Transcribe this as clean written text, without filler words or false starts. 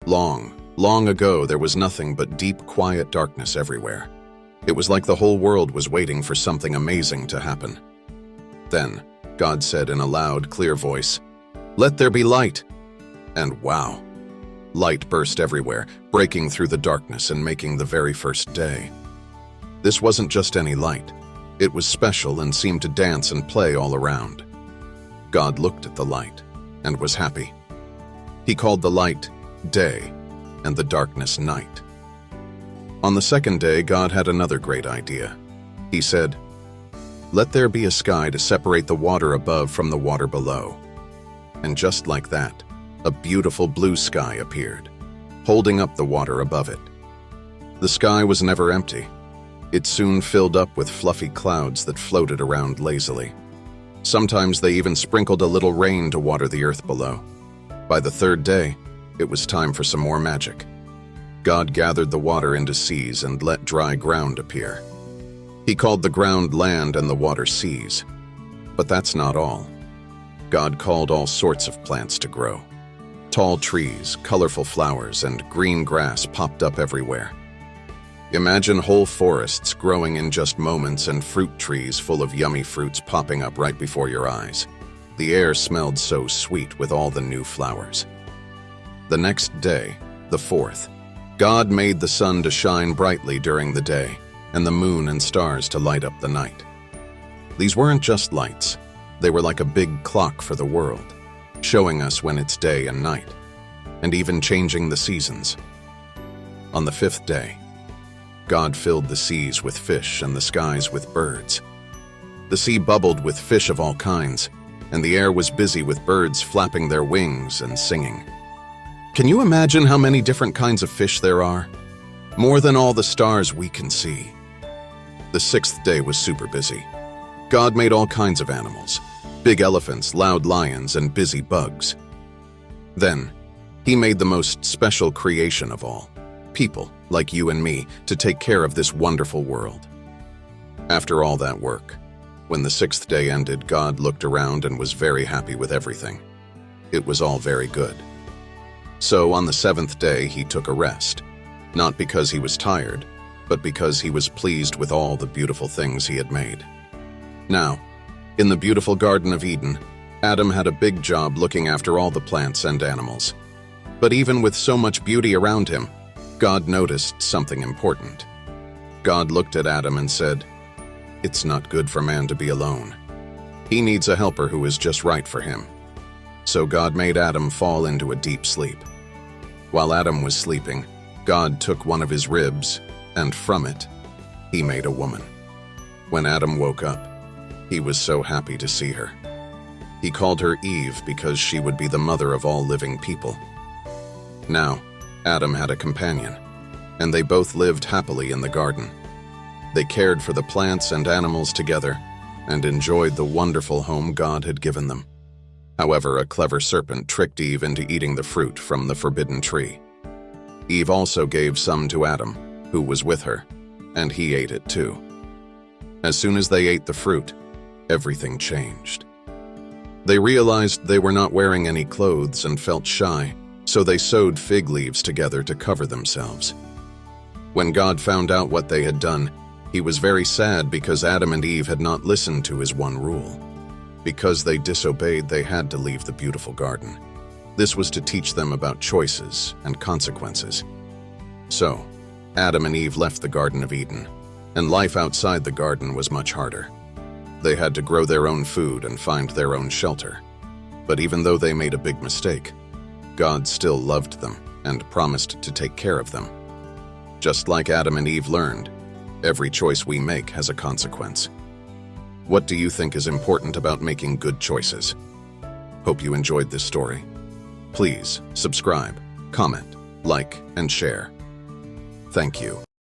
Long, long ago, there was nothing but deep, quiet darkness everywhere. It was like the whole world was waiting for something amazing to happen. Then, God said in a loud, clear voice, "Let there be light." And wow, light burst everywhere, breaking through the darkness and making the very first day. This wasn't just any light. It was special and seemed to dance and play all around. God looked at the light and was happy. He called the light day and the darkness night. On the second day, God had another great idea. He said, "Let there be a sky to separate the water above from the water below." And just like that, a beautiful blue sky appeared, holding up the water above it. The sky was never empty. It soon filled up with fluffy clouds that floated around lazily. Sometimes they even sprinkled a little rain to water the earth below. By the third day, it was time for some more magic. God gathered the water into seas and let dry ground appear. He called the ground land and the water seas. But that's not all. God called all sorts of plants to grow. Tall trees, colorful flowers, and green grass popped up everywhere. Imagine whole forests growing in just moments and fruit trees full of yummy fruits popping up right before your eyes. The air smelled so sweet with all the new flowers. The next day, the fourth, God made the sun to shine brightly during the day and the moon and stars to light up the night. These weren't just lights. They were like a big clock for the world, showing us when it's day and night, and even changing the seasons. On the fifth day, God filled the seas with fish and the skies with birds. The sea bubbled with fish of all kinds, and the air was busy with birds flapping their wings and singing. Can you imagine how many different kinds of fish there are? More than all the stars we can see. The sixth day was super busy. God made all kinds of animals, big elephants, loud lions, and busy bugs. Then, he made the most special creation of all, people like you and me, to take care of this wonderful world. After all that work, when the sixth day ended, God looked around and was very happy with everything. It was all very good. So on the seventh day, he took a rest, not because he was tired, but because he was pleased with all the beautiful things he had made. Now, in the beautiful Garden of Eden, Adam had a big job looking after all the plants and animals. But even with so much beauty around him, God noticed something important. God looked at Adam and said, "It's not good for man to be alone. He needs a helper who is just right for him." So God made Adam fall into a deep sleep. While Adam was sleeping, God took one of his ribs, and from it, he made a woman. When Adam woke up, he was so happy to see her. He called her Eve because she would be the mother of all living people. Now, Adam had a companion, and they both lived happily in the garden. They cared for the plants and animals together and enjoyed the wonderful home God had given them. However, a clever serpent tricked Eve into eating the fruit from the forbidden tree. Eve also gave some to Adam, who was with her, and he ate it too. As soon as they ate the fruit, everything changed. They realized they were not wearing any clothes and felt shy, so they sewed fig leaves together to cover themselves. When God found out what they had done, he was very sad because Adam and Eve had not listened to his one rule. Because they disobeyed, they had to leave the beautiful garden. This was to teach them about choices and consequences. So, Adam and Eve left the Garden of Eden, and life outside the garden was much harder. They had to grow their own food and find their own shelter. But even though they made a big mistake, God still loved them and promised to take care of them. Just like Adam and Eve learned, every choice we make has a consequence. What do you think is important about making good choices? Hope you enjoyed this story. Please subscribe, comment, like, and share. Thank you.